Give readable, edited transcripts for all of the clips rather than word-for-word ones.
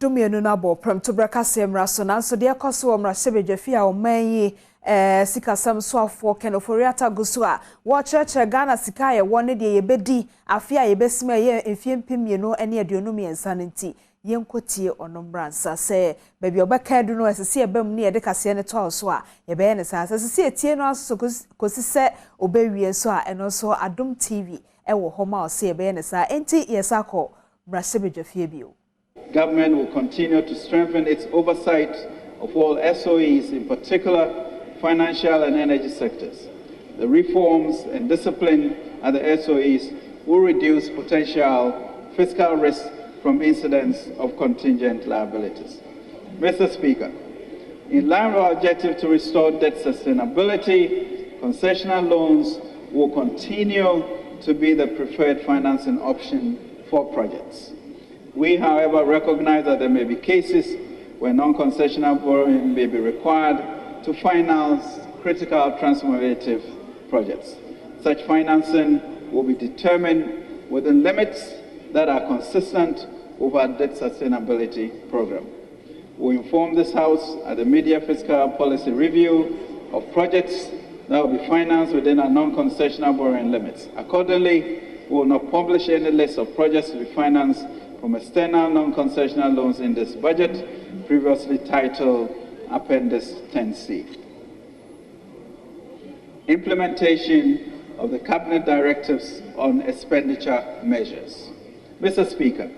Dumienu na bo Premtobre Kasee mraso so de ekoso wo mrasebedwafi a omanyi sikasam so afo kenoforiata guso a wo church Ghana sika ye won de yebedi afi a yebesima ye mfiempimienu ene aduonum yensa nti yenkotie onomransa se baby obeka du no esese ebam ne yede kase ne to so a yebe ne sa sese etie no aso kosise obewie so a eno so Adom TV ewo homa o se yebe ne sa enti yesako mrasebedwafi bio. Government will continue to strengthen its oversight of all SOEs, in particular financial and energy sectors. The reforms and discipline at the SOEs will reduce potential fiscal risk from incidents of contingent liabilities. Mr. Speaker, in line with our objective to restore debt sustainability, concessional loans will continue to be the preferred financing option for projects. We, however, recognize that there may be cases where non-concessional borrowing may be required to finance critical transformative projects. Such financing will be determined within limits that are consistent with our debt sustainability program. We inform this House at the Midday fiscal policy review of projects that will be financed within our non-concessional borrowing limits. Accordingly, we will not publish any list of projects to be financed from external non-concessional loans in this budget, previously titled Appendix 10C. Implementation of the Cabinet directives on expenditure measures. Mr. Speaker,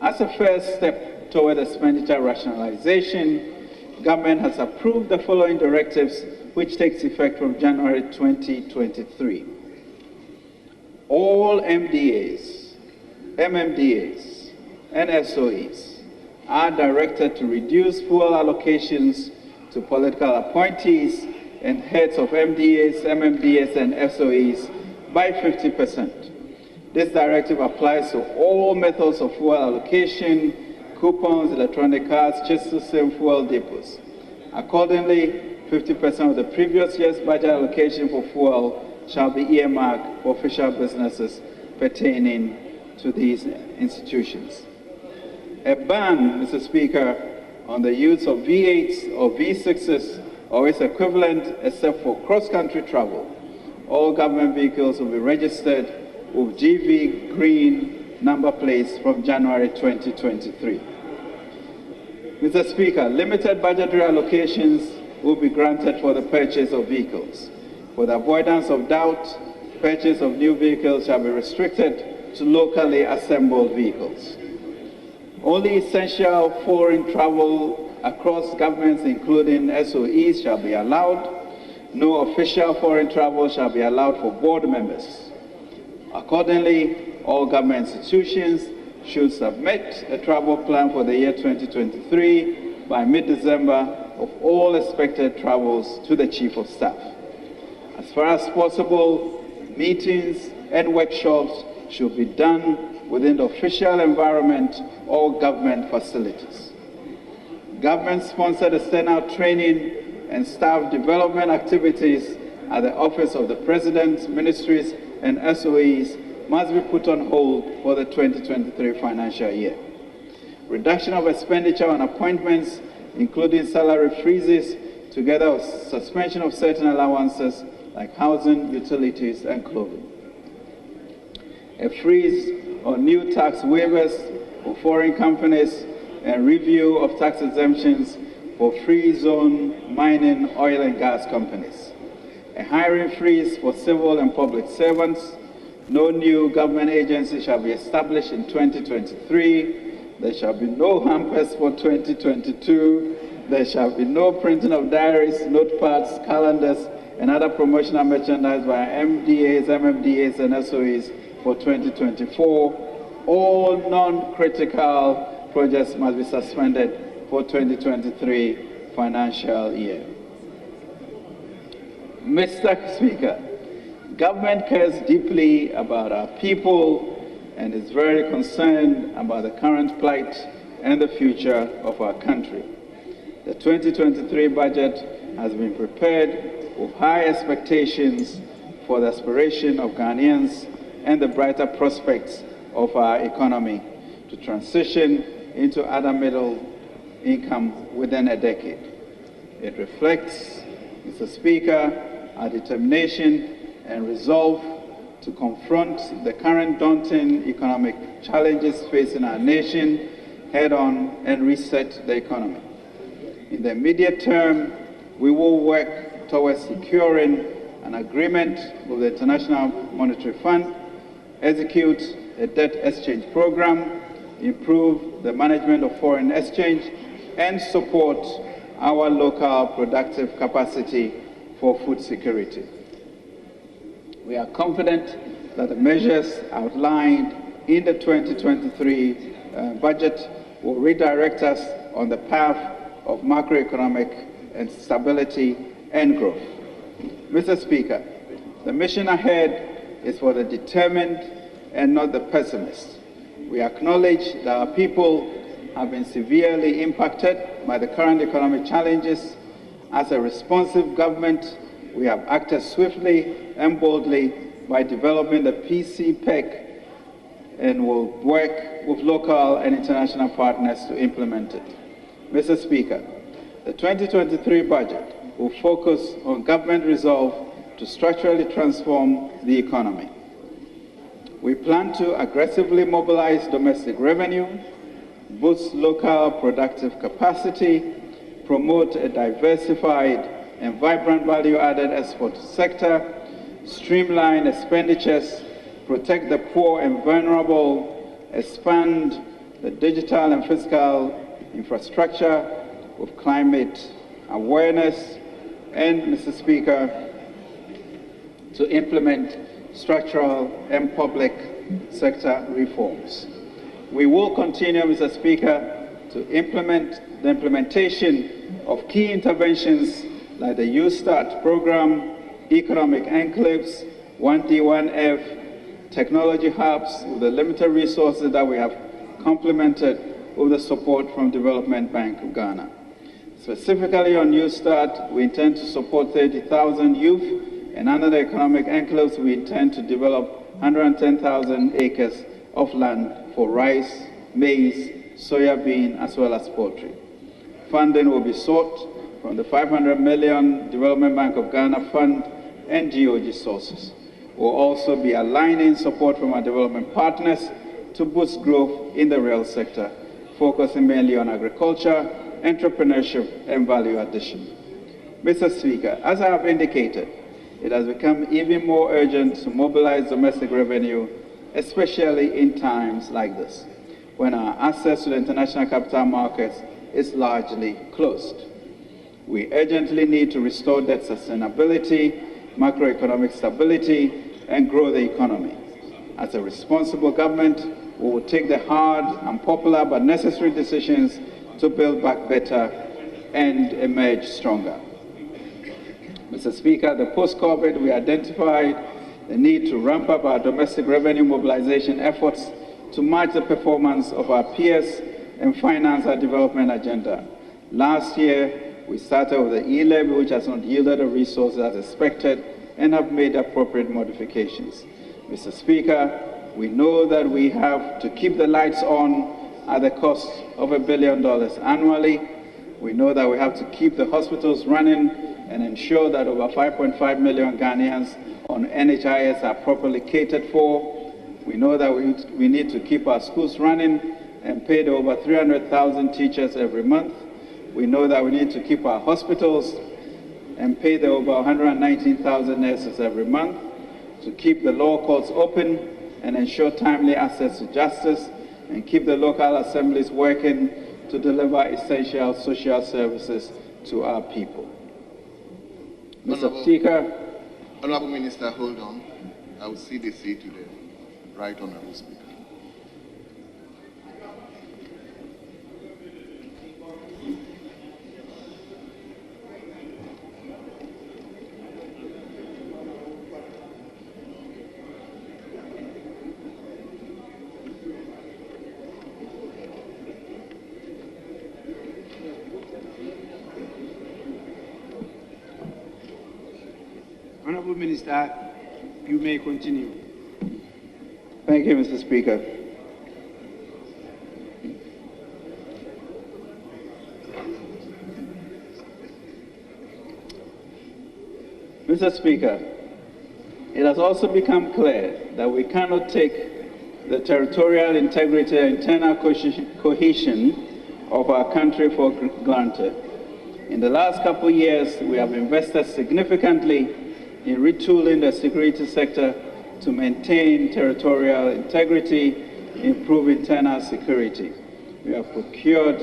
as a first step toward expenditure rationalization, government has approved the following directives which takes effect from January 2023. All MDAs, MMDAs, and SOEs are directed to reduce fuel allocations to political appointees and heads of MDAs, MMDAs, and SOEs by 50%. This directive applies to all methods of fuel allocation, coupons, electronic cards, chip system, fuel depots. Accordingly, 50% of the previous year's budget allocation for fuel shall be earmarked for official businesses pertaining to these institutions. A ban, Mr. Speaker, on the use of V8s or V6s or its equivalent except for cross-country travel. All government vehicles will be registered with GV green number plates from January 2023. Mr. Speaker, limited budgetary allocations will be granted for the purchase of vehicles. For the avoidance of doubt, purchase of new vehicles shall be restricted to locally assembled vehicles. Only essential foreign travel across governments, including SOEs, shall be allowed. No official foreign travel shall be allowed for board members. Accordingly, all government institutions should submit a travel plan for the year 2023 by mid-December of all expected travels to the Chief of Staff. As far as possible, meetings and workshops should be done within the official environment or government facilities. Government-sponsored external training and staff development activities at the Office of the President, ministries, and SOEs must be put on hold for the 2023 financial year. Reduction of expenditure on appointments, including salary freezes, together with suspension of certain allowances like housing, utilities, and clothing. A freeze on new tax waivers for foreign companies and review of tax exemptions for free zone mining, oil and gas companies. A hiring freeze for civil and public servants. No new government agency shall be established in 2023. There shall be no hampers for 2022. There shall be no printing of diaries, notepads, calendars, and other promotional merchandise by MDAs, MMDAs, and SOEs for 2024. All non-critical projects must be suspended for 2023 financial year. Mr. Speaker, government cares deeply about our people and is very concerned about the current plight and the future of our country. The 2023 budget has been prepared with high expectations for the aspiration of Ghanaians and the brighter prospects of our economy to transition into other middle income within a decade. It reflects, Mr. Speaker, our determination and resolve to confront the current daunting economic challenges facing our nation head-on and reset the economy. In the immediate term, we will work towards securing an agreement with the International Monetary Fund, execute a debt exchange program, improve the management of foreign exchange, and support our local productive capacity for food security. We are confident that the measures outlined in the 2023 budget will redirect us on the path of macroeconomic and stability and growth. Mr. Speaker, the mission ahead is for the determined and not the pessimists. We acknowledge that our people have been severely impacted by the current economic challenges. As a responsive government, we have acted swiftly and boldly by developing the PCPEC and will work with local and international partners to implement it. Mr. Speaker, the 2023 budget will focus on government resolve to structurally transform the economy. We plan to aggressively mobilize domestic revenue, boost local productive capacity, promote a diversified and vibrant value-added export sector, streamline expenditures, protect the poor and vulnerable, expand the digital and physical infrastructure with climate awareness, and, Mr. Speaker, to implement structural and public sector reforms. We will continue, Mr. Speaker, to implement the implementation of key interventions like the Youth Start program, economic enclaves, 1D, 1F, technology hubs with the limited resources that we have complemented with the support from Development Bank of Ghana. Specifically on Youth Start, we intend to support 30,000 youth, and under the economic enclaves, we intend to develop 110,000 acres of land for rice, maize, soya bean, as well as poultry. Funding will be sought from the 500 million Development Bank of Ghana Fund and GOG sources. We'll also be aligning support from our development partners to boost growth in the rail sector, focusing mainly on agriculture, entrepreneurship, and value addition. Mr. Speaker, as I have indicated, it has become even more urgent to mobilize domestic revenue, especially in times like this, when our access to the international capital markets is largely closed. We urgently need to restore debt sustainability, macroeconomic stability, and grow the economy. As a responsible government, we will take the hard, unpopular, but necessary decisions to build back better and emerge stronger. Mr. Speaker, the post-COVID, we identified the need to ramp up our domestic revenue mobilization efforts to match the performance of our peers and finance our development agenda. Last year, we started with the e-levy, which has not yielded the resources as expected, and have made appropriate modifications. Mr. Speaker, we know that we have to keep the lights on at the cost of $1 billion annually. We know that we have to keep the hospitals running and ensure that over 5.5 million Ghanaians on NHIS are properly catered for. We know that we need to keep our schools running and pay the over 300,000 teachers every month. We know that we need to keep our hospitals and pay the over 119,000 nurses every month, to keep the law courts open and ensure timely access to justice, and keep the local assemblies working to deliver essential social services to our people. Mr. Speaker. Honorable Minister, hold on. I will see the seat to the right, Honorable Speaker. Honorable Minister, you may continue. Thank you, Mr. Speaker. Mr. Speaker, it has also become clear that we cannot take the territorial integrity and internal cohesion of our country for granted. In the last couple of years, we have invested significantly in retooling the security sector to maintain territorial integrity, improve internal security. We have procured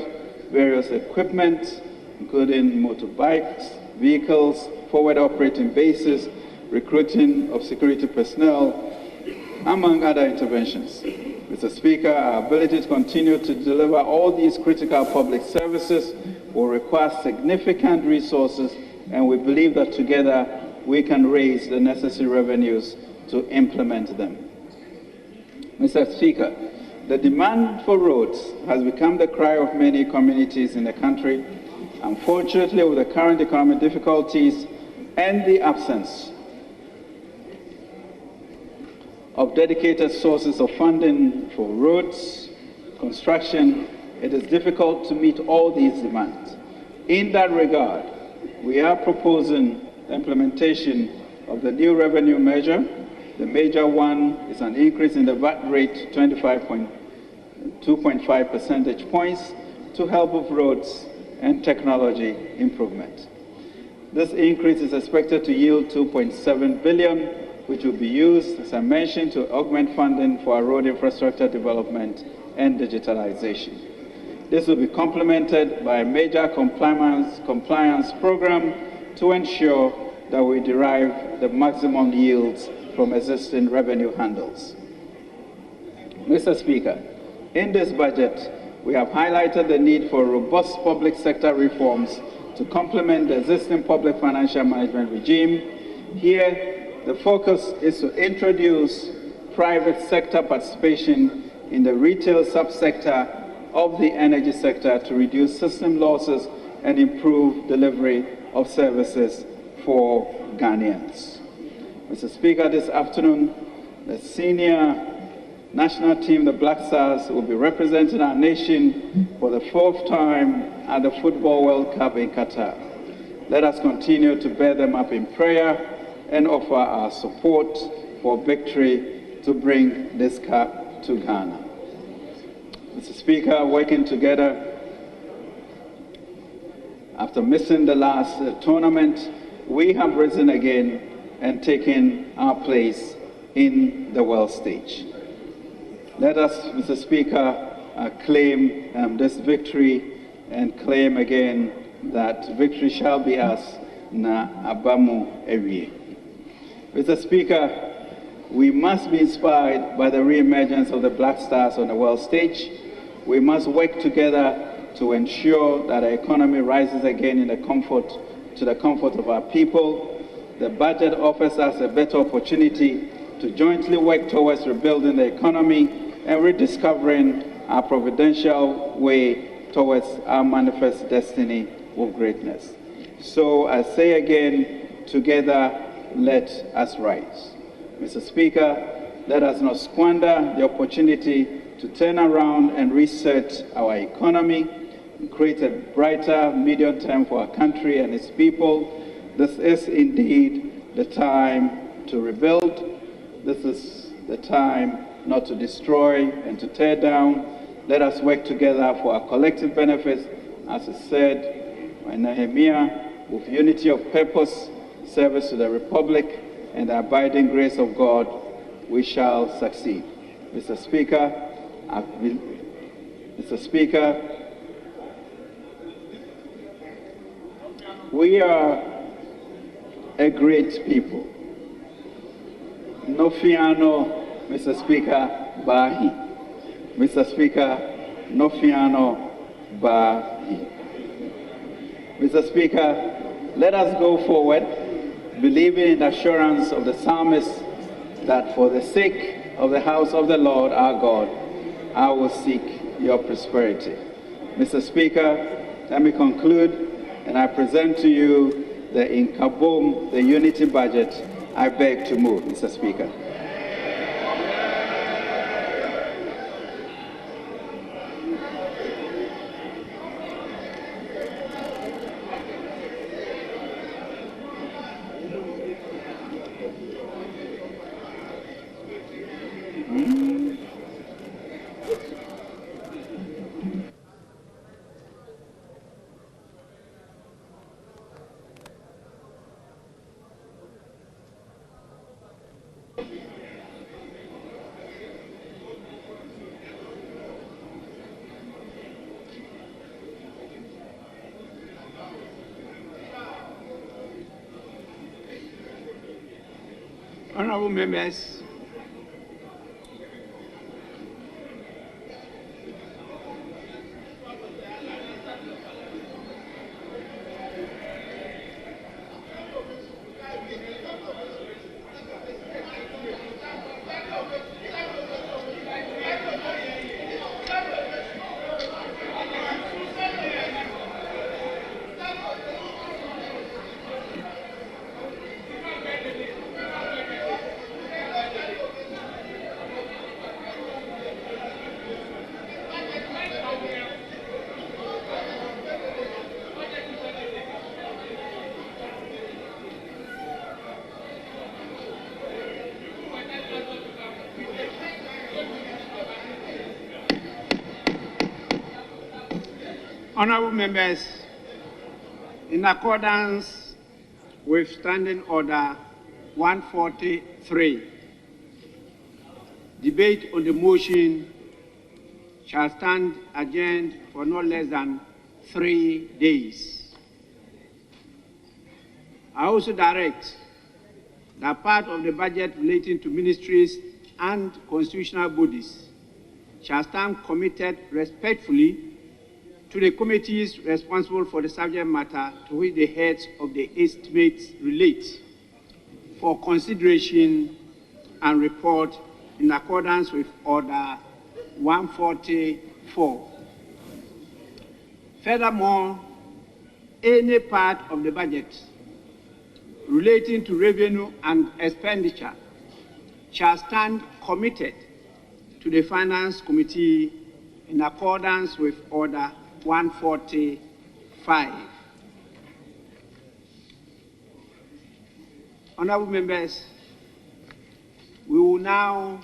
various equipment, including motorbikes, vehicles, forward operating bases, recruiting of security personnel, among other interventions. Mr. Speaker, our ability to continue to deliver all these critical public services will require significant resources, and we believe that together we can raise the necessary revenues to implement them. Mr. Speaker, the demand for roads has become the cry of many communities in the country. Unfortunately, with the current economic difficulties and the absence of dedicated sources of funding for roads construction, it is difficult to meet all these demands. In that regard, we are proposing the implementation of the new revenue measure. The major one is an increase in the VAT rate to 2.5 percentage points to help with roads and technology improvement. This increase is expected to yield 2.7 billion, which will be used, as I mentioned, to augment funding for our road infrastructure development and digitalization. This will be complemented by a major compliance program to ensure that we derive the maximum yields from existing revenue handles. Mr. Speaker, in this budget, we have highlighted the need for robust public sector reforms to complement the existing public financial management regime. Here, the focus is to introduce private sector participation in the retail subsector of the energy sector to reduce system losses and improve delivery of services for Ghanaians. Mr. Speaker, this afternoon, the senior national team, the Black Stars, will be representing our nation for the 4th time at the Football World Cup in Qatar. Let us continue to bear them up in prayer and offer our support for victory to bring this cup to Ghana. Mr. Speaker, working together after missing the last tournament, we have risen again and taken our place in the world stage. Let us, Mr. Speaker, claim this victory and claim again that victory shall be us na abamu ewie. Mr. Speaker, we must be inspired by the re-emergence of the Black Stars on the world stage. We must work together to ensure that our economy rises again to the comfort of our people. The budget offers us a better opportunity to jointly work towards rebuilding the economy and rediscovering our providential way towards our manifest destiny of greatness. So I say again, together, let us rise. Mr. Speaker, let us not squander the opportunity to turn around and reset our economy, and create a brighter medium term for our country and its people. This is indeed the time to rebuild. This is the time not to destroy and to tear down. Let us work together for our collective benefits, as is said by Nehemiah, with unity of purpose, service to the Republic, and the abiding grace of God, we shall succeed. Mr. Speaker, we are a great people. No fiano, Mr. Speaker, bahi. Mr. Speaker, no fiano, bahi. Mr. Speaker, let us go forward, believing in the assurance of the psalmist that for the sake of the house of the Lord our God, I will seek your prosperity. Mr. Speaker, let me conclude, and I present to you the Inkabom, the unity budget. I beg to move, Mr. Speaker. Honorable members, in accordance with Standing Order 143, debate on the motion shall stand adjourned for no less than 3 days. I also direct that part of the budget relating to ministries and constitutional bodies shall stand committed respectfully to the committees responsible for the subject matter to which the heads of the estimates relate for consideration and report in accordance with Order 144. Furthermore, any part of the budget relating to revenue and expenditure shall stand committed to the Finance Committee in accordance with Order 145. Honorable members, we will now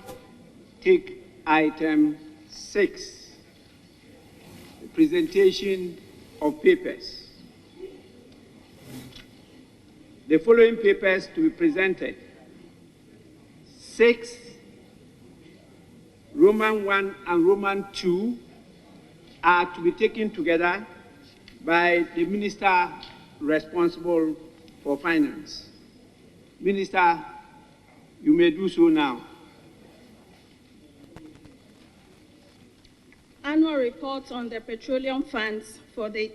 take item 6, the presentation of papers. The following papers to be presented: 6, Roman 1 and Roman 2 are to be taken together by the Minister responsible for finance. Minister, you may do so now. Annual report on the petroleum funds for the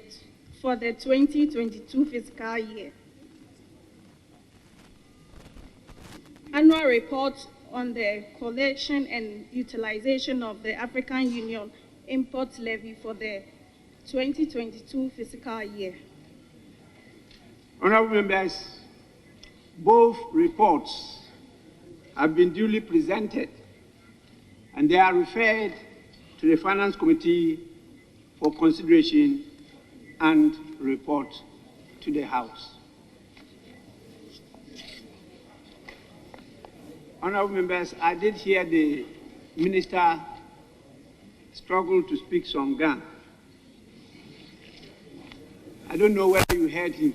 2022 fiscal year. Annual report on the collection and utilization of the African Union import levy for the 2022 fiscal year. Honorable members, both reports have been duly presented and they are referred to the Finance Committee for consideration and report to the House. Honorable members, I did hear the Minister struggle to speak some Ghana. I don't know whether you heard him.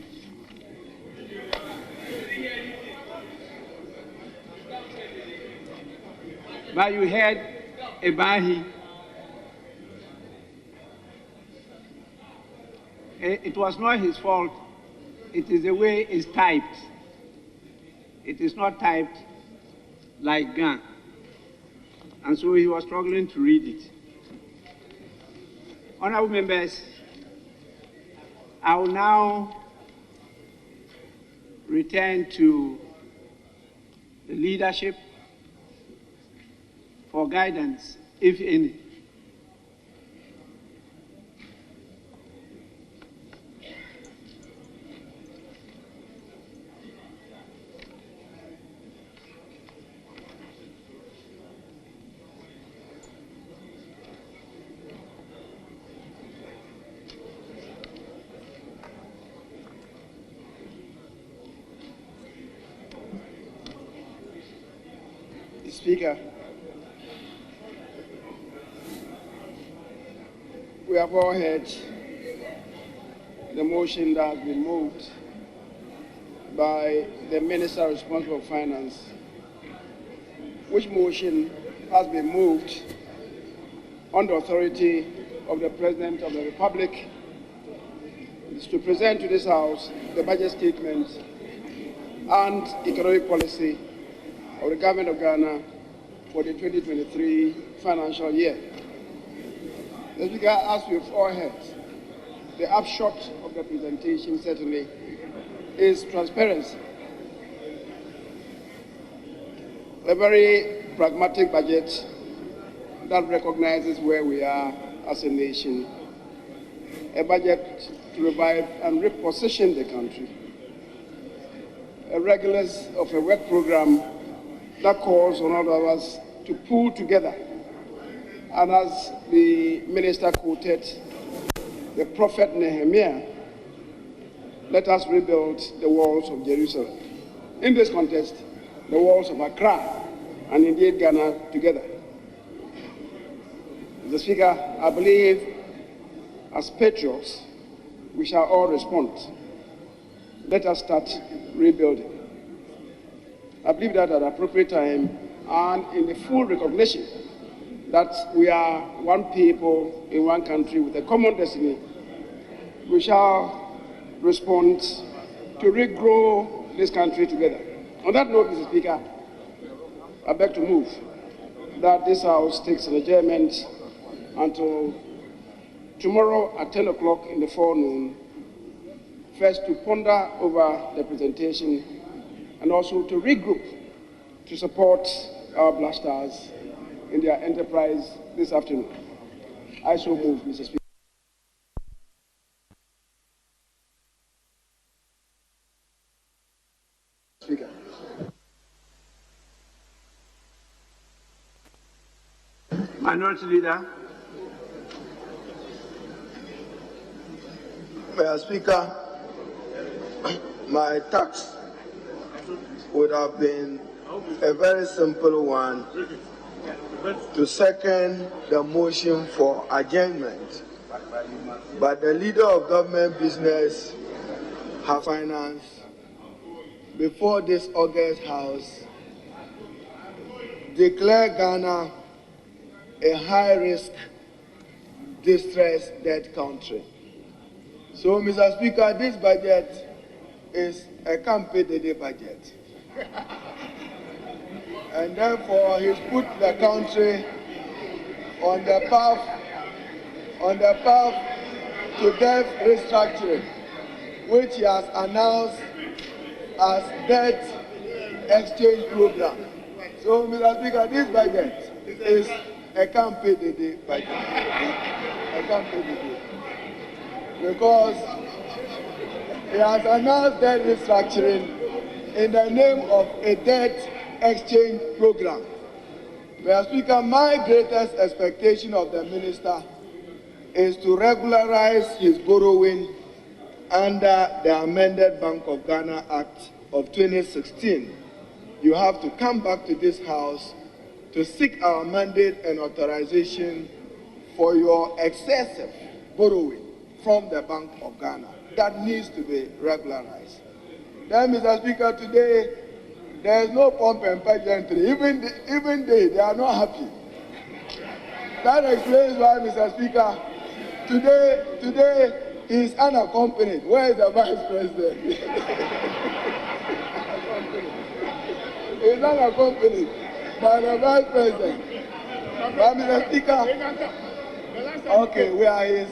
But you heard Ebahi. It was not his fault. It is the way it's typed. It is not typed like Ghana. And so he was struggling to read it. Honorable members, I will now return to the leadership for guidance, if any. Speaker, we have all heard the motion that has been moved by the Minister responsible for Finance, which motion has been moved on the authority of the President of the Republic is to present to this House the budget statement and economic policy of the Government of Ghana for the 2023 financial year. Mr. Speaker, as we've all heard, the upshot of the presentation certainly is transparency. A very pragmatic budget that recognizes where we are as a nation, a budget to revive and reposition the country, a regulars of a work program that calls on all of us to pull together. And as the minister quoted the prophet Nehemiah, let us rebuild the walls of Jerusalem. In this context, the walls of Accra and indeed Ghana together. Mr. Speaker, I believe as patriots, we shall all respond. Let us start rebuilding. I believe that at the appropriate time and in the full recognition that we are one people in one country with a common destiny, we shall respond to regrow this country together. On that note, Mr. Speaker, I beg to move that this House takes an adjournment until tomorrow at 10 o'clock in the forenoon, first to ponder over the presentation and also to regroup to support our Black Stars in their enterprise this afternoon. I so move, Mr. Speaker. Speaker. Minority Leader. Mr. Speaker, my task would have been a very simple one, to second the motion for adjournment. But the leader of government business has finance before this August House declare Ghana a high-risk, distressed debt country. So, Mr. Speaker, this budget is a campaign-day budget. And therefore, he's put the country on the path to debt restructuring, which he has announced as debt exchange program. So, Mr. Speaker, this budget is a campaign-day budget. A campaign-day. Because he has announced debt restructuring in the name of a debt exchange program. Mr. Speaker, my greatest expectation of the minister is to regularize his borrowing under the amended Bank of Ghana Act of 2016. You have to come back to this House to seek our mandate and authorization for your excessive borrowing from the Bank of Ghana. That needs to be regularized. Then, Mr. Speaker, today, there is no pomp and pageantry. Even they are not happy. That explains why, Mr. Speaker, today he is unaccompanied. Where is the Vice President? He is unaccompanied by the Vice President. But, Mr. Speaker, okay, we are his.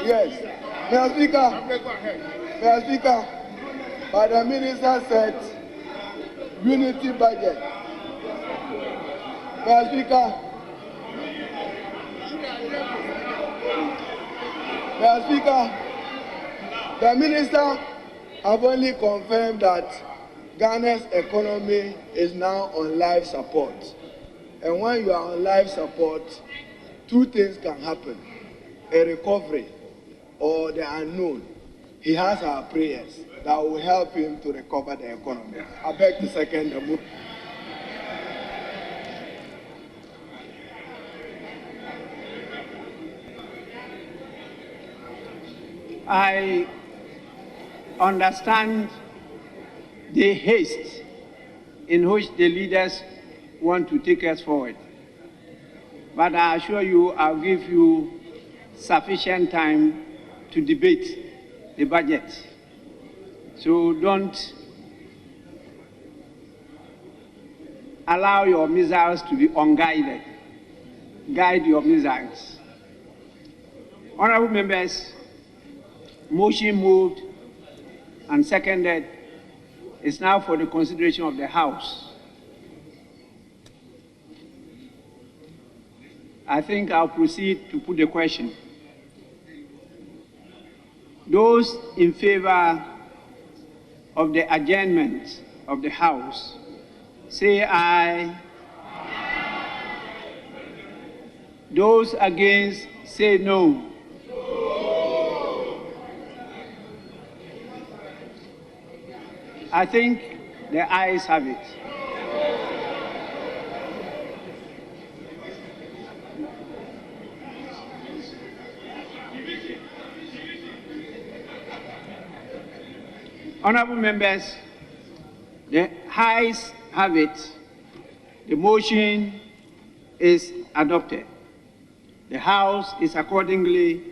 Yes. Mr. Speaker, but the minister said unity budget. Mr. Speaker, the minister have only confirmed that Ghana's economy is now on life support. And when you are on life support, two things can happen: a recovery or the unknown. He has our prayers that will help him to recover the economy. I beg to second the motion. I understand the haste in which the leaders want to take us forward. But I assure you, I'll give you sufficient time to debate the budget. So don't allow your missiles to be unguided. Guide your missiles. Honorable members, motion moved and seconded is now for the consideration of the House. I think I'll proceed to put the question. Those in favor of the adjournment of the House, say aye. Those against, say no. I think the ayes have it. Honorable members, the ayes have it. The motion is adopted. The House is accordingly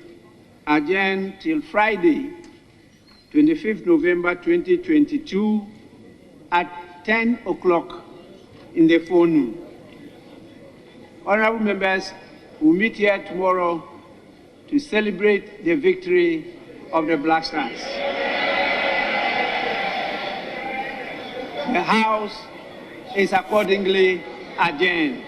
adjourned till Friday, 25th November 2022 at 10 o'clock in the forenoon. Honorable members, we'll meet here tomorrow to celebrate the victory of the Black Stars. The House is accordingly adjourned.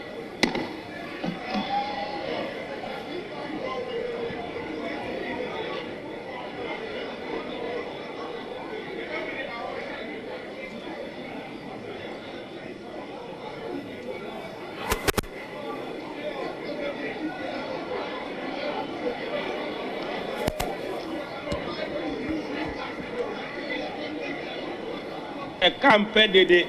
A campaign de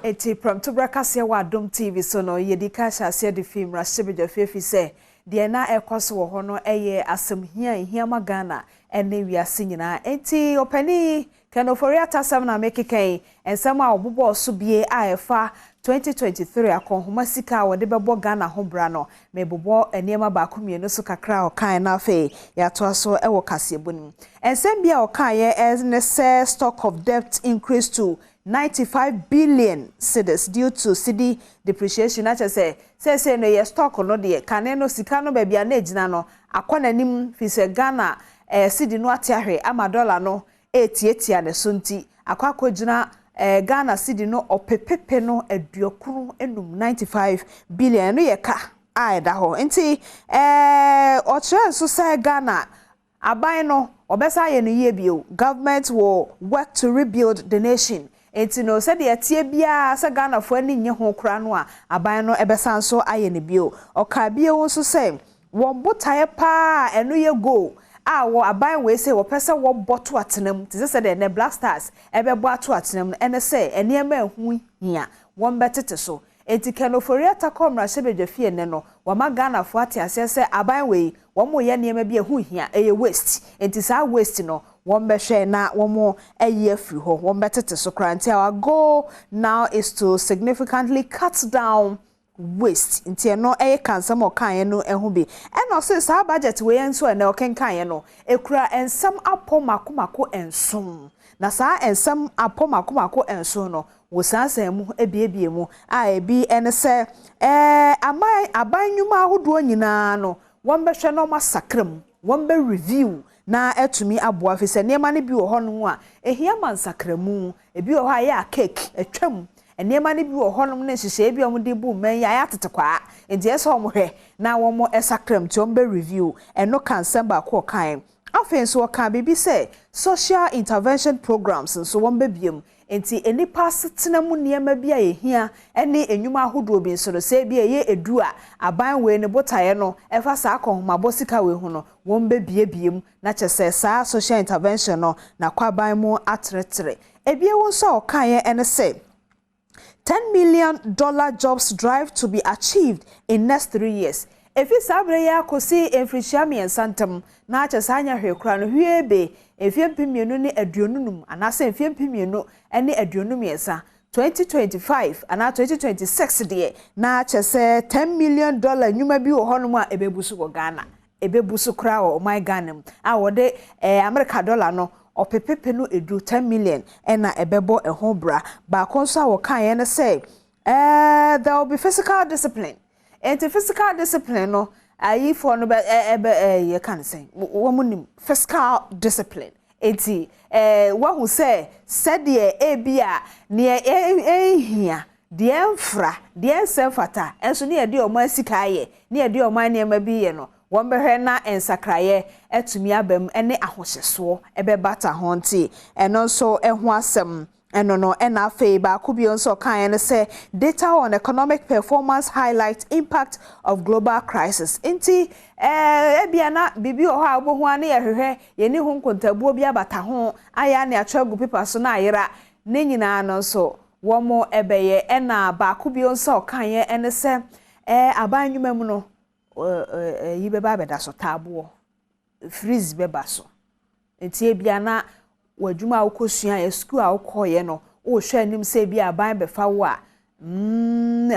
Eti Premtobre Kasee wa Adom TV so no yedika hyase de film rahyebedwa fefi se de na ekoso wo ho no eye asem ma Ghana ene wiase nyina enti opani kanofori atasam na mekekan ensam a obobo so bie a efa 2023 akonhoma sika wo de bebo Ghana ho bra no mebobo eniema ba komienu so kakra o kan na afi ya to so ewo kasebonu ensam bia o kan ye ne say stock of debt increased to 95 billion cedis due to cedi depreciation. Nache say no ye stock no de kane no sika no bia na ejina no akona nim fi se Ghana cedi no atiahwe ama dollar no etietia ne so nti akwa jina Ghana cedi no opepepe no aduokuru enum 95 billion no ye ka aida ho nti o chere so say Ghana aban no obesa ye no ye bio government will work to rebuild the nation. Enti no se de atie bia se Ghana fo ani nye ho kra no a aban no ebesan so aye ne bio oka bia won so se won botaye pa eno ye go a wo aban we se wo pese wo boto atenam ti se de ne Black Stars ebebo ato atenam ene se eniema ehu hia won betete so enti kanofori atakom rahyebedwa fie ne no wama Ghana fo ate ase se aban we wo mo ye niema bia ehu hia eye waste enti sa waste no one be na one more a year free ho one better to so cranty. Our goal now is to significantly cut down waste until no a cancer more kind no and be and also our budget we and so and can no a cra and some apo makumako and soon na sa and some apo makumako and so no was answer mu a baby mu I be and say amai abanyuma who do no one be no massacrum one be review na etumi aboa fi se niema ne bi wo ho no a ehia mansakramu ebi wo ha ya cake etwam enema ne bi wo honom ne hihye bi omde bu man ya atetekwa enti eso omhwe na wo mo esakram ti ombe review eno kansem ba ko kan afenso oka bibi say social intervention programs nso wombe biem enti enipa setena mu niema bi a ehia ene enwuma ahodo bi nso no se bi eye edu a aban we ne botaye no efa sa akonhomabo sika we hu no wombe biem na chese sa social intervention no na kwaban mu atretre ebie won so okan ene say $10 million jobs drive to be achieved in next 3 years. If you sabre ya kosi enfrishami en santam na cha sanya hwekura no hwiebe efiem pimienu ne aduonunum anase efiem pimienu ene aduonum yesa 2025 ana 2026 de na cha se $10 million nyuma bi wo honum a ebebusu go Ghana ebebusu kra o my Ghana a wode America dollar no opepepe no edu 10 million ena ebebo eho bra ba konso a wo kan ye ne say there will be physical discipline. And physical discipline no ayi for no you can say woman physical discipline enti what who say said the ebia near here the enfra the ensefata enso ne de o man sika ye ne de o man ne ma bi ye no won behwe na ensakraye etumi abam ene ahohyeso ebebata honti eno so eho asem no ena fe ba kubi onso kan ne say data on economic performance highlight impact of global crisis inti ebia na bibi o ha obohu ane ye hwehwe ye ni hu nkontabuo bi abata ho aya ne atwagu paper so na ayera ne nyina no so womo ebeye ena ba kubi onso kan ye ene say aban nwuma mu no yi beba abeda so tabo freeze beba so inti ebia na wadwuma ukosua ya school a ukoye no o hwe anim se bi aban be fa wo a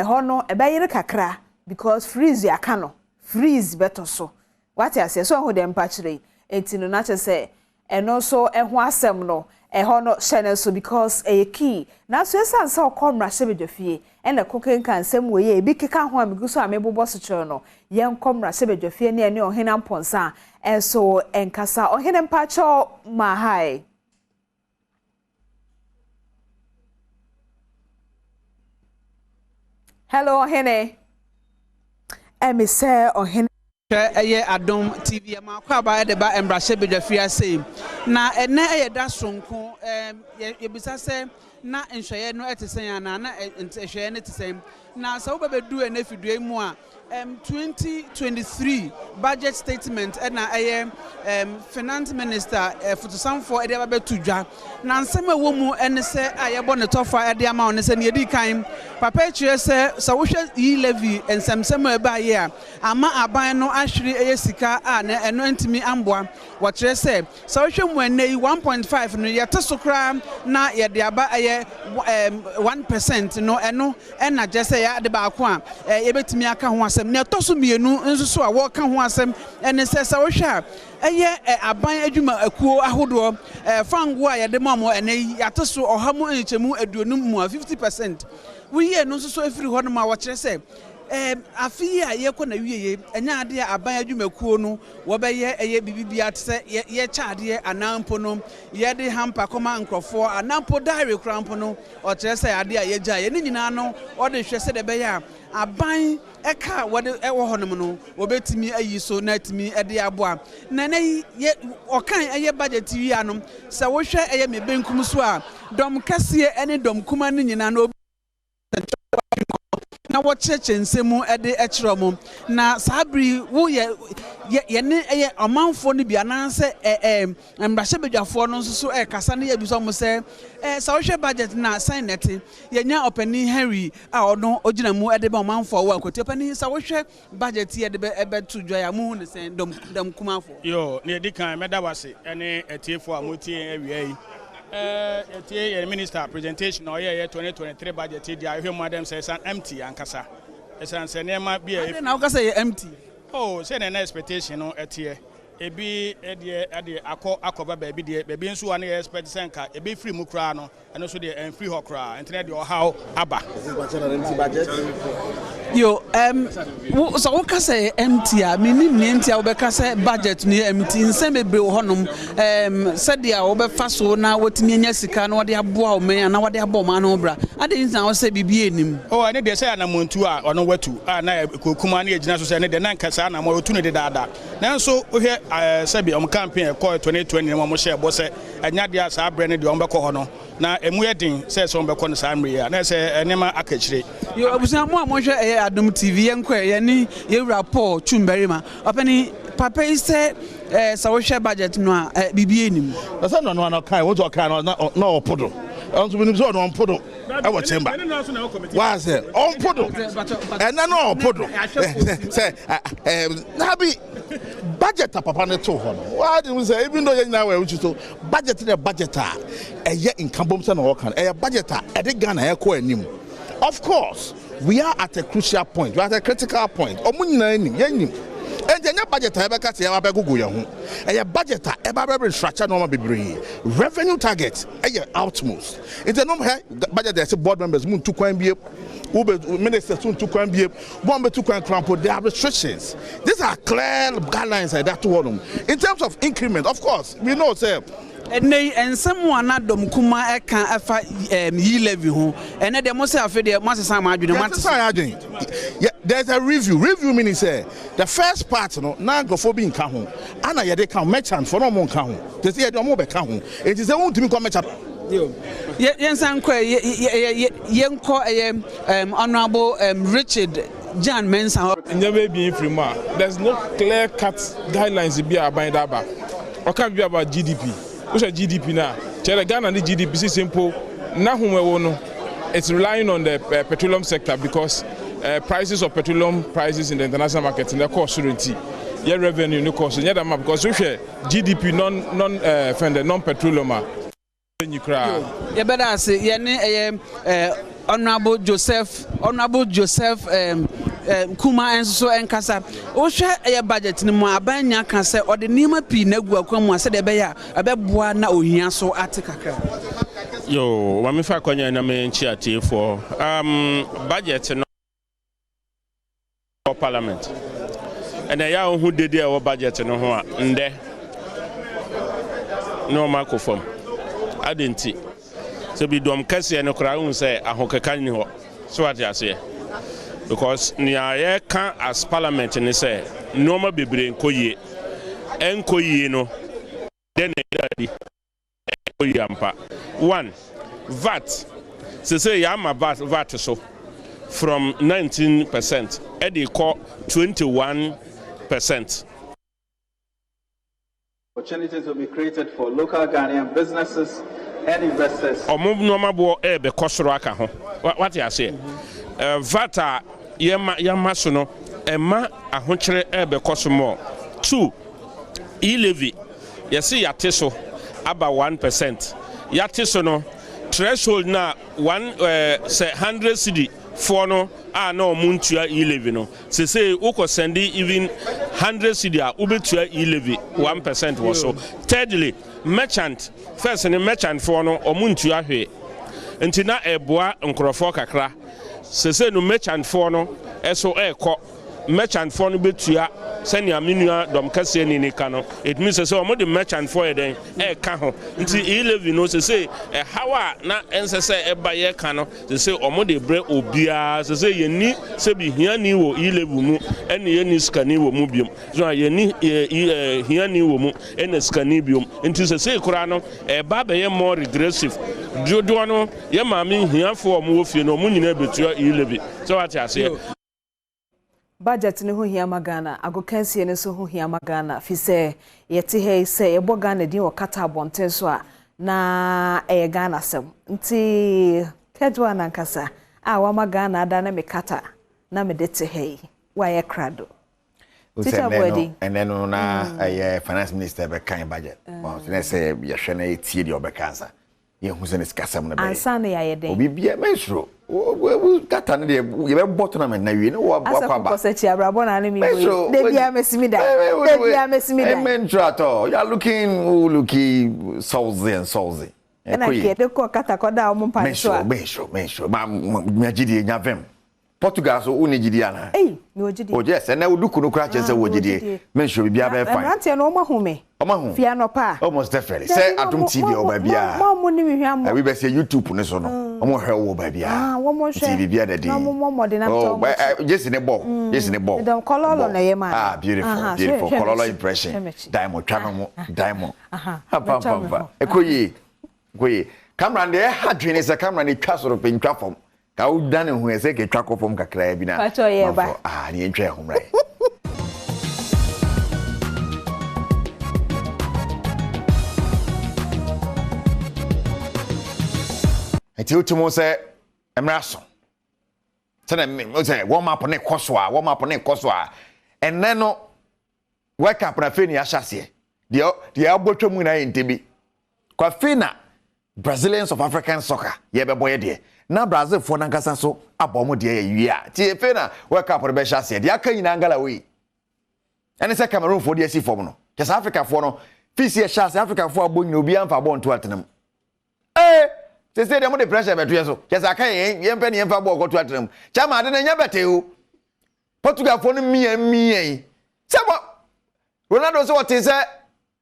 ho no ebeyire kakra because freeze ya ka no freeze beto so what ya say so ho dem pachire enti no na che se eno so eho asem no ho no hye so because key na so esansa okomra hye bedwafie ena koken kan sem we ye bi keka ho amiguso amebobo so chiro no ye nkomra hye bedwafie ne ene ohena mponsa so enkasa ohena mpacho ma hai. Hello, Hene. Me say Hene. Adom TV ma kwa ba de ba embrashe bedwafia sei na ene da sonko ye bisa se na nhweye no etesen ana na nhweye ne tesen na so ba bedu ene fidue mu a 2023 budget statement na finance minister Futusamfo ede ba betudwa na nsem ewo mu ene se ayebo ne tofa ede ama one se ne edi kan papa chire se so wo hwe yi levy ensemsem eba ye a ama aban no ahwere eyesika a na eno ntimi amboa wo chire se so wo hwe mu ene 1.5 no ye tesokra na ye de aba 1% no eno na jese ya de ba ko a ye betimi aka ho asem na toso mienu nso so a wo ka ho asem ene se sa wo hwe aban adwuma akuo ahodo fango a ye de mamo ene yateso ohamo enchemu aduonum mu 50% we ye no nso so efiri ho no ma wo kire se afi a ye ko na wieye enya ade aban adwumakuo no wo be ye bibibia tse ye chaade anampo no ye de hampa koma nkrofo anampo diary krampo no o kire se ade a ye gya ye ni nyina no o de hwe se de be ya aban eka wo de wo honom no wo betimi ayi so na timi ede aboa na ne ye okan eye budget wi anom se wo hwe eye me benkum so a dom kase ene dom kuma ni nyina no na wo cheche nsemu ede ekyeremo na sabri wo ye ne eye amanfo no bia nanse embrahye bedwafo no nso so kasa ne yabiso mo se sa wo hwe budget na signet ye nya opani Henry a ono ogina mu ede ba amanfo wo akote opani sa wo hwe budget ye de be to dwa ya mu ne se dom kumafo yo ne edikan medawase ene etiefo amotie awia yi your minister presentation or year 2023 budget dia hwe madam says an empty ankasa esan se nema bia na ukasa ye empty oh say na expectation no etie ebi ade akoba baby de baby nso wan expect senka ebi free mu kra no eno so de free ho kra internet de how aba empty budget Yo, so what can say empty? I mean, empty. I will say budget near empty. In some be honum. Said the over fast so now what me nyesika no what they abo me and what they abo man obra. I didn't know say bibi enim. Oh, I need to say na muntu a ono wetu. Na kokuma na ejina so say ne de na nkasa na mo otu ne de dada. Na so o he say bi campaign call 2020 na mo share bo say anya dia sa abre ne de on beko ho no. Na emu yedin say so on beko no sa amre ya. Na say enema akachire. Yo abusa mo hwe Adom TV yenko ye ni ye rapport Chumberima. Openi papa is say so we share budget no bibi enim. Na say no kai what you kan na opodo. On to be so no opodo. I was chamber. Why say opodo? And no opodo. Say na be budget papa ne to ho. Why do we say even though you now we to budget the budget a ye income bomb say no kan. E budget e de Ghana e ko anim. Of course, we are at a crucial point. We are at a critical point. Omunyina enim, yenim. And the budget ebe ka se ya ba gugu ye ho. E budget ebe structure normal bebre. Revenue target e outmost. It's a normal budget there say board members mun tu kwan bie. Ministers soon to kwan bie. Bombe tu kwan crampo. There are restrictions. These are clear guidelines that to them. In terms of increment, of course, we know say and someone Adom kuma e kan afa yi levy ho and dem mo say afi de mo asesa ma adwene mo yeah, there's a review meaning say the first part no na gofo bi nka ho ana ye de kan merchant for no mo nka ho they say ye de mo be ka ho it is a won come merchant yensan kwa yenko honorable Richard John Mensa never be free ma there's no clear cut guidelines be about that ba o can be about GDP. What's a GDP now? Tell Ghana the GDP is simple. Now it's relying on the petroleum sector because prices of petroleum prices in the international market in the cost certainty. Your revenue no cost. Yeah, because we share GDP non petroleum. You better say Honorable Joseph Kuma and so enkasa o hwe e budget ni mo abanya kan se o de nima pi na gu akwamu ase de be ya abeboa na ohia so atikaka yo wa me fa kwanya na me nchi atifo budget no Parliament and ya hu dede e budget no ho a nde no makofom adenti so bi dom kase no kra hu se ahokekan ni ho so ati ase because niya can as Parliament and say normal bebre enkoye no then yampa one VAT say yama VAT so from 19% and they call 21%. Opportunities will be created for local Ghanaian businesses and investors. Normal bo be kosoro aka ho what you say VAT yama so no ema ahokyere ebe kosomo 2 e-levy yesi yate so aba 1% yate so no threshold na 100 cedi for no no muntua e-levy no say uko sendi even 100 cedi a ubetua e-levy 1% was so thirdly merchant first ni merchant for no omuntua hwe ntina eboa nkrofo kakra say no merchant for no eso merchant for no betua senia minua dom kase ni kano it means say omo the merchant for den ka ho nti e-levy no say hawa na ensese eba ye kano say omo the bre obia say ye ni se bi hiani wo e-levy mu ene ye ni skani wo mu biom so ye ni hiani wo mu ene skani biom nti say kura no eba be ye more regressive dodo no ye maami hiafo omo wo fie no omo nyina betua e-levy so what you say budget ni ho hia magana agokansie ne so ho hia magana fi se yete he se ye Ghana din o kata abonten so a na Ghana sem nti kedwa na nkasa wa magana ada na me kata na me dete he wa ye krado teacher body and then na finance minister be kan budget so na say ye hwe na etie de obekansa ye hu se ne skasam na be ansa na ya ye den obi bia menstro we kata ne ye be bot na me na wi ne wo kwa ba asa ko abrabo na ne mi boy de bia mesimida menstro at all you are looking salty and I get the kata koda o mpa so menstro ma agidi nya vem Portugal so uni gidiana. Me ojidi. Oh yes, and now do kuno crash and say wojidi. Men should be fine. Rantie no ma home. Omahu. Fia no pa. Almost definitely. Say Adom TV o babia. Mo ni mi hwa mo. We be say YouTube ne so no. Omo hwe wo babia. Wo mo hwe. TV bia da dey. Mo de na to. Oh, just in a ball. Just in a ball. Dem color na ye ma. Ah, beautiful. Beautiful color impression. Diamond channel diamond. Pam. Ekoyi. Koyi. Camera de ha dwene se camera ne twa soro pe ntwa fom. Ka u dane hu ese ke twa kopom kakra bi na. Ah, ni ntwa ho mrai. Eti utumo se emraso. Tena me say warm up ne koso a. Enne no wake up na fe ni ahyase. De abotwa mu na entebi. Kwa fe na Brazilians of African soccer ye be boye de. Na Brazil fo na nkasa so abomo de ye yia. Ti fe na wake up be hyase. De aka nyina ngala we. Ene se Cameroon fo de asi fo no. Just Africa fo no. Fi si hyase Africa fo abonyi obi amfa bo nto atenam. They say they pressure betu yeso. Just aka yen pe ne yemfa bo okoto atenam. Chama de na nya bete o. Portugal fo no mie. Sebo Ronaldo so what say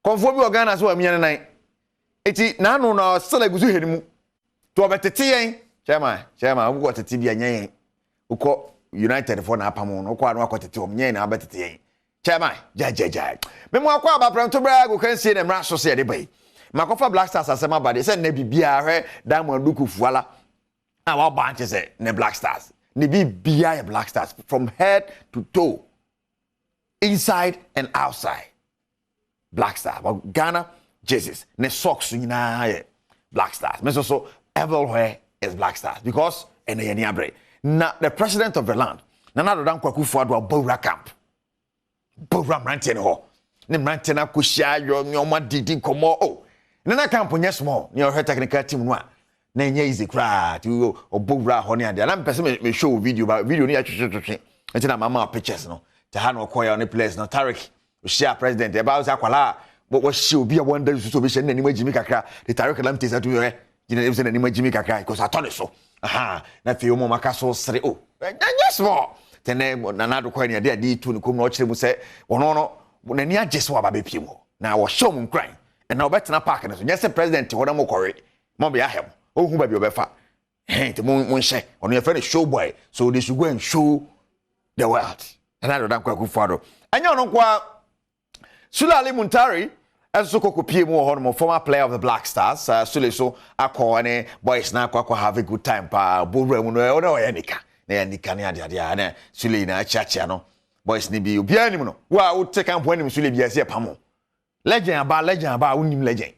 konfo bi Ghana so amie nan. Eti na no na sala guzu henimu. To obetete yen. Chama wo tete bia nya yen. Uko United for na apamo no kwa no akotete om nya na abetete yen. Chama ja. Me mo akwa ba Premtobre Kasee na mra so se de bai. Makofa Black Stars asema bade se ne bibia hwe Diamond Duku fuala na wa banche se ne Black Stars ne bibia ya Black Stars from head to toe inside and outside Black Stars but Ghana jerseys ne socks nyina ye Black Stars me so everywhere is Black Stars because ene ye ni abre na the president of the land Nana Adom Kwakufu Addo Bowra camp Bowra mrante ne ho ne mrante na kohyia yo nyoma didi komo oh Nana camp nya small ne your technical team no a na nya easy cra ti obowra ho ne ade na mpese me show video ni atwetwetwe enti na mama pictures no te ha no koya on place no Tariq share president e ba usa kwala wo show bi a wonder so be share na nima jimi kakra the Tariq lam tesa to you gina e na nima jimi kakra because atone so aha na fe mo maka so sere oh nya small tene Nana do koya ne ade tu ne kom no kire mu se wono no na ni agese wa ba be piem ho na wo show mu nkran and now better na park so yes president what am corre mo be ahem ohun ba bi obefa to mo share on your friend show boy so they should go and show the world and I don't Kwakufu Addo anya no kwa Sulali Muntari as so kokopie mu ho former player of the Black Stars Sule so akọ ne boys na akọ have a good time pa bowra mu no e no ya nika na nika ne ade na Sule na chacha no boys ni bi obi anim no wa wo take am poanim Sule bi ase pamo legend aba unim legend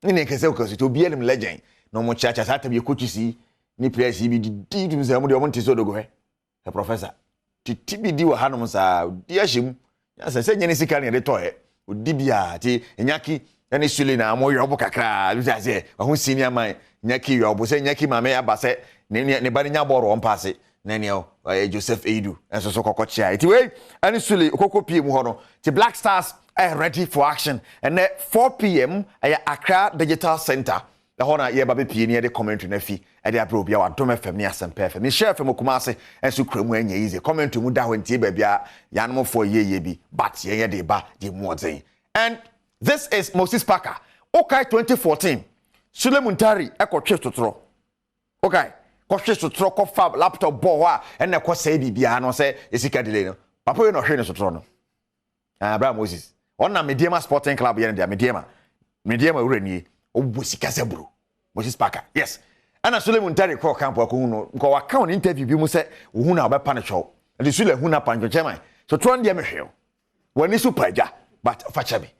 ni ne kese okaso to bi elim legend no mo chacha sa tabi kochisi ni press bi di dum se mo de mo ntiso dogo he the professor ti bi di wa hanom sa di ahim ya se nyane sika ne de to he odi bia ti enyaki ene Sule na mo yobo kakra lu se ho senior man nyaki yobo se nyaki mame aba se ne ba nya boro on pass na ne Joseph Eidu enso so kokochia ti we ene Sule kokopie mu ho no ti Black Stars ready for action and at 4 p.m. at Accra Digital Center the hona ye ba be pie ne de commentary na fi e de abro bia wa Adom FM ne Asempa FM me share FM Kumase enso kremu anya easy commentary mu da ho ntie ba bia yanom for ye bi but ye de ba di mu ozen and this is Moses Parker okay 2014 Sule Muntari ekotwe totoro okay kotwe totoro ko fab laptop ball a and na ko say bibia no say esika delay no papa we no hwe ne totoro no Abraham Moses Ona Midday Sporting Club yen dia Midday urani obusika sebro Moses Parker yes ana Sule Muntari ko camp ko no ko waka on interview bi mu se wo na obepa ne show the Sule hu na panjo chairman so tron dia me hwe wani super ja but facha me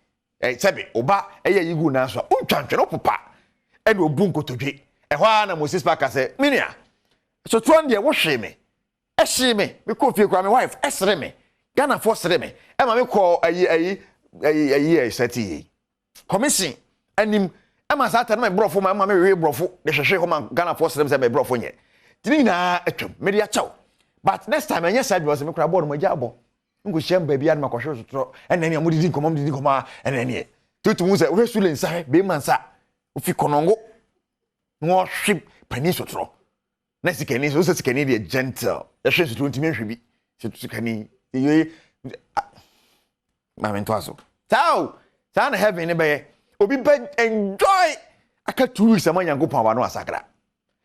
sebe oba eye yigu na so untwantwe no popa e no obu nkotodwe e hwa na Moses Parker se minia so tron dia wo hwe me e hwe me ko fie kwa me wife esre me Ghana for sere me e ma me ko ayi seti commission anim e ma sa ta na me brofo ma me we brofo de hwehwe ho ma Ghana for sere me se me brofo nye tini na atwam me dia chaw but next time anya side was me kra board mo ja abo ngo hye mba bia na makohwe sotro ene ne amudidi nkomam ene ne tutu mu se we Sule nsa be mansa ofi konongo no hwe pani sotro na sikani so sikani dey gentle ya hwe so ntimi hwe bi sikani ye ma men to aso tao na heaven ne be obi be enjoy aka 2 weeks ama Nyankopon aba no asakra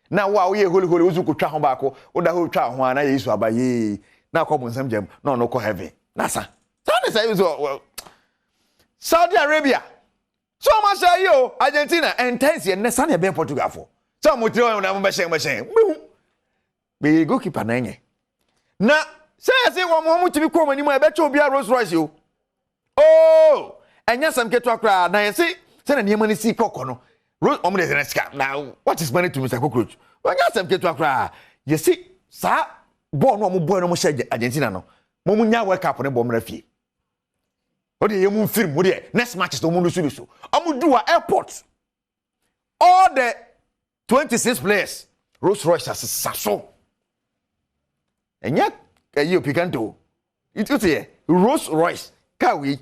na wa wo ye holy uzu ko twa ho ba ko wo da ho twa ho na Yesu aba ye na ko bonsam jam no ko heaven na sa na say so Saudi Arabia so ma say yo Argentina intense ye ne sa na be Portugal for so mo tire na mo be shen be goalkeeper na nye na say wo mo timi ko mani mo e be che obi a Rolls Royce yo oh enya sam keto akra na ye say na niam ni si kokko no omo de ska now what is money to Mr. Cockroach enya sam keto akra ye see sa ball no mo boy no mo share Argentina no mo nya World Cup ne bo mra fie o de ye mu film mo de next matches no mo no so omo do airport all the 26 players Rolls Royce as saso enya ayi opikanto it here Rolls Royce car we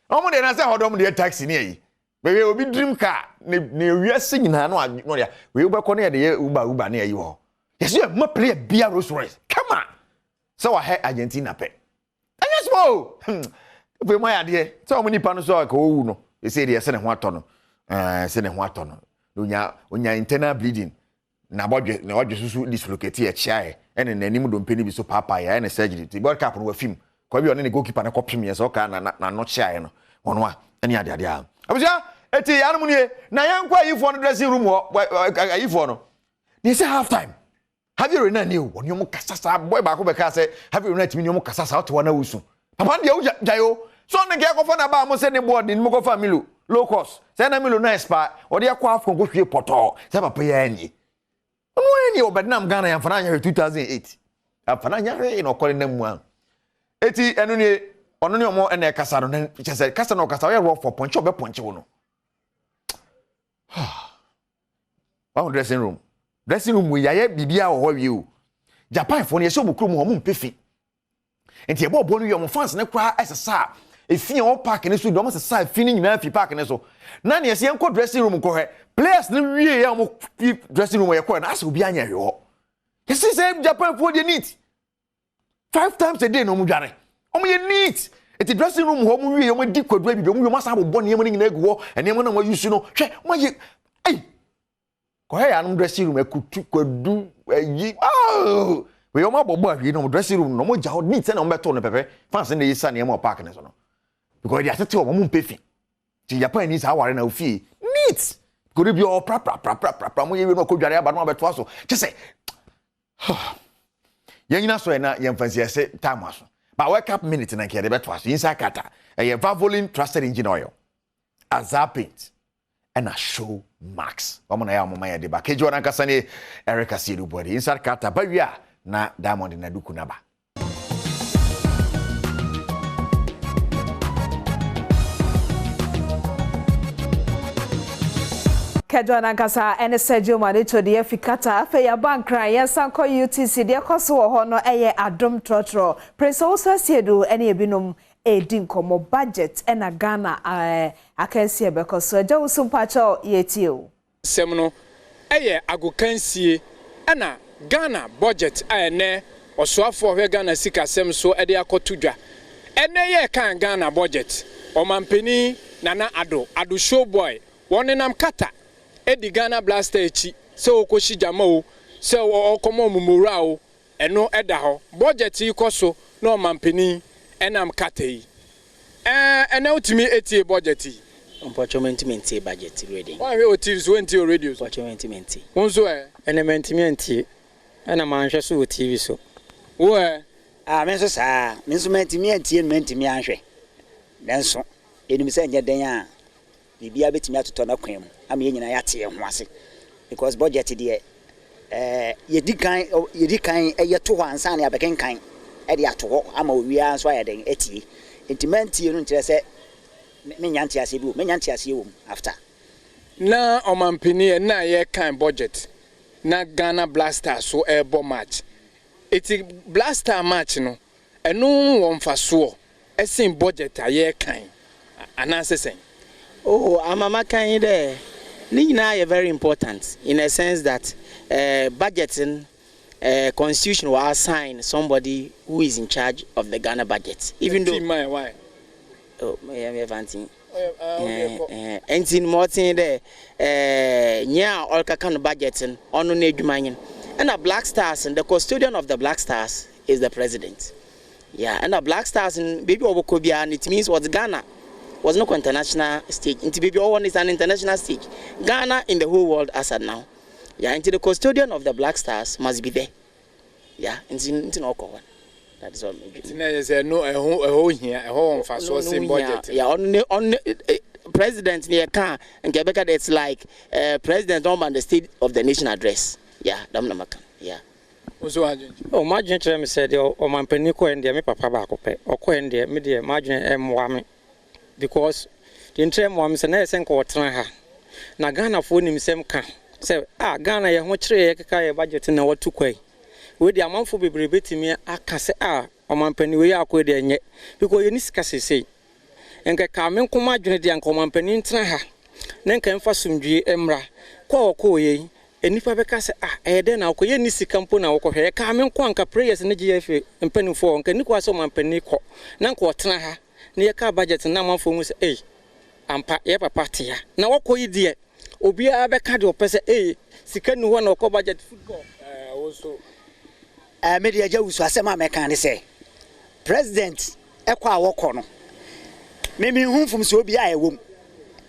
omo de na say hodom de taxi ne ayi we obi dream car ne wiase nyina no ya we ubekọ ne de uber ne ayi ho yes you ma play bia Rolls Royce come on so wa he Argentina pe anya small we mo ya de so omo nipa no so ka owu no e say de se ne ho atọ no se ne ho atọ no onya internal bleeding na bodwe susu dislocate e chia ene nanim do mpeni bi so papa ya ene surgery ti World Cup no wa film ko bi one ne goalkeeper na kopim ye so ka na no chia no ono a ene ade a abuja eti yanum nie na yankwa yifo no dressing room ho yifo no they say half time have you rena new oni omo kasasa boy ba ko be ka say have you rena timi ni omo kasasa o to na wusu papa de jayo so ne ge ko fa na ba mo say ne board ni mo ko fa milo low cost say na milo na expire o de akwa afko ko hwe poto say papa ya anyi ono ani obednam Ghana ya fana nya 2008 afana nya no kole na mu a eti enu ni ono ni omo ene kasa no ne say kasa no kasa we rough for punch obe punch wo no dressing room we yaye bibia wo wi o Japan fo ne yeso bukuru mu ho mu mpefi enti ebo obo no yo mo fans ne kra esesa efi on park ne so do mo sesa efi ni nyina fi park ne so na ne yesi enko dressing room ko he players ne wie ya mo dressing room ye ko na ase obi anya hwe ho yesi say Japan fo dey neat 5 times a day no mu dware omo ye neat eti dressing room ho mu wie yo mo di kwadua bi mo yo masa bo ne mo nyina egu ho ene mo na mo use no hwe mo ye ko he ya no dressing room akutu kwadu ayi we yo ma bobo ahwe no dressing room no mo ja ho neat na mo beto no pepe fans na yisa na mo park ne so no because they atete o mo mpefi ti Japan ni sa ware na ofie neat go be all pra mo ye we no ko dware aba no beto aso che se yanyina so na ye mfansi ese time aso ba World Cup minute na ke de beto aso inside kata e Valvoline trusted engine oil Azapint and a show max omo na ya omo ya de ba kejo na nkasa ne Erica Siedu body inside kata ba wi a na Diamond na duku na ba kejo na nkasa ene Sergio Manito de afikata afa ya bankran ya sanko UTC de koso wo ho no eye Adom trotro Prince Osa Siedu ene ebinom edin komo budget ena Ghana akansie bekoso aja usumpacho yetio sem no eye agokansie ena Ghana budget ene osoafo hwe Ghana sika sem so ede akotudwa ene ye kan Ghana budget omampeni nana ado show boy wonenam kata edi Ghana blaster echi se okoshi jama o se okomo mumura o eno eda ho budget ikoso na omampeni enam kata yi ene utimi etie budget yi unfortunately budget ready why we oti so enti o radio unfortunately wonso enemy ena manhwe so o TV so wo me so saa me so mentimi anhwe denso enim se nya den a bibia betimi atoto na kwan mu ama nyina yate ho ase because budget de yedi kan yeto ho ansa na abeken kan e de ato ho ama owia so ayeden etie intimantie no ntire se me nyanti ase bi o me nyanti ase wo after na omampeni na ye kan budget na Ghana Blaster so airbo match eti Blaster match no enu won faso esin budget aye kan ananse sen oh amama kan de Nina is very important in a sense that budgeting constitution will assign somebody who is in charge of the Ghana budget. Even though why? Oh, I am fancy. And in more thing there, yeah, all kind of budgeting on no need money. And the Black Stars and the custodian of the Black Stars is the president. Yeah, and the Black Stars in Baby Obokobia, and it means what Ghana was no international stage. Into Baby Owen is an international stage. Ghana in the whole world as at now. Yeah, into the custodian of the Black Stars must be there. Yeah, into no one. That is all. A whole here, a whole for budget. Yeah, on president near car and Quebec, it's like President on the State of the Nation address. Yeah, yeah. Oh, my gentleman said, oh, my penico and the papa back or coindia, media, margin and because the interim woman's an essence or try. Nagana phone him same can say, Ghana, you want to budget in our 2 quay. With the amount for be to me, I can say, or my penny we are quite yet because you need to say. And get coming come my journey and come on penny in Traha. Then came for some G. Emra, call ye. And if I becase then I'll call you Nissi Campona or here, coming quanka prayers in the GFA and penny for and can you was on my penny co. Nanko Traha, near car budget and number for Miss A. And Papa party. Now what call you dear? Obia Abacado Pesa A. Second one or budget football. Also. Media Jones was a man say. President Equa Wakono. Maybe whom from Sobia womb.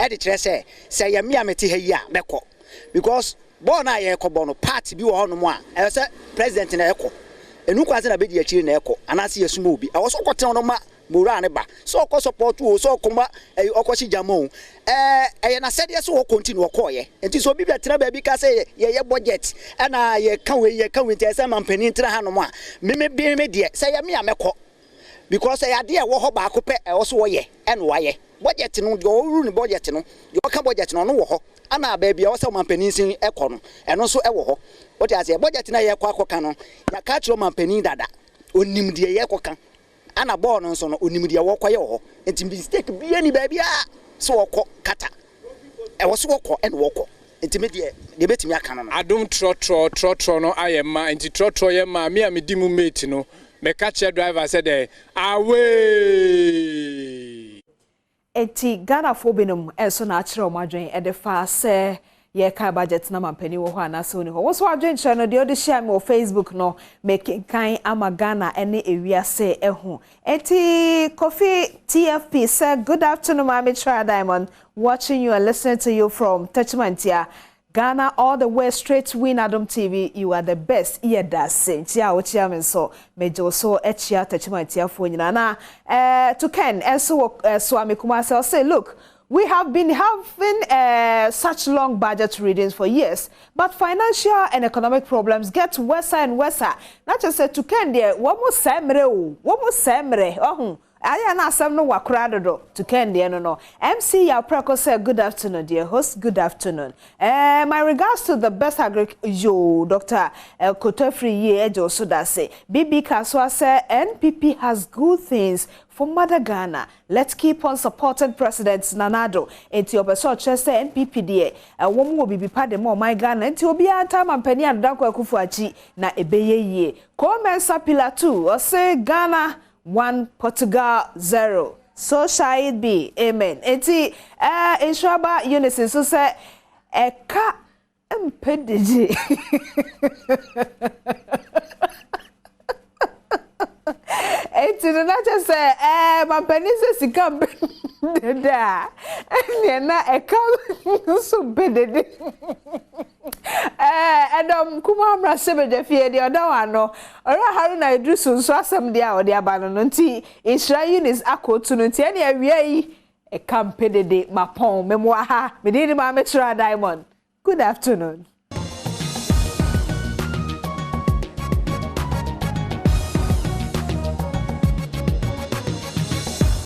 Editor say Yamiti Heya Meko. Because Bona Eco Bono party be on one. I said President in Echo. And who was a bit in Echo, and I see a smoothie. I was also on my Muraneba. So co support to so combat a Okoshi Jamo. And I said yes, will continue coy. And this will be a trouble because ye budget. And I can't with some penintra Hanoma. Mimi be media, say me a meko. Because I idea what back also ye and why. Budget no your room budget no. Your can budget no. Ana baby also man penin ekɔ and also ɛwɔ hɔ what I say budget na yɛ kɔ akɔka no ya ka kyerɛ man penin dada onim de yɛ kɔka ana ball no so no onim de wɔkɔ yɛ hɔ enti mistake bi ani baby a so wɔkɔ kata ɛwɔ so wɔkɔ ɛna wɔkɔ enti me de betimi aka no Adom trɔ no ayɛma enti trɔ yɛ ma me a me di mu mate no me ka kyerɛ driver said away Eti Ghana phobinum enso na achire omadwen e de fa se ye ka budget na mampani wo ho anase oni ho wo so adwen chire no de odi share me o Facebook no make kan ama Ghana ene ewiase ehu eti Kofi TFP said good afternoon Mami Tra Diamond watching you and listening to you from Techimantia Ghana all the way straight to win Adom TV you are the best here that sense ya ochia me so mejo so echia Techimantia fo nyina na to Ken enso so amikuma say look we have been having such long budget readings for years but financial and economic problems get worse and worse not just say to Ken there what mo semre ohun aya na asem no wakura dodo to Ken there no MC ya preko say good afternoon dear host good afternoon my regards to the best yo Dr. Kotofri ye ejo so that say BB Kaswa say NPP has good things for Mother Ghana. Let's keep on supporting President Nanado. Enti obeso chese NPP die. Womu will be part more my Ghana. Enti obi anta mampeni adanko akufuachi na ebeye ye. Komensa pillar 2 or say Ghana 1 Portugal 0. So shall it be. Amen. Enti Inshaba Unison so say eka mpediji. Eti no na just say my penise sikam da na eka so bedede Adom kuma amra sebeje fie de oda wa no ora Haruna Idrisu so asem de a ode aba no nti Israel Unis akotu no nti ene awia yi eka mpedede mapon memwa ha me de ma Metro Diamond good afternoon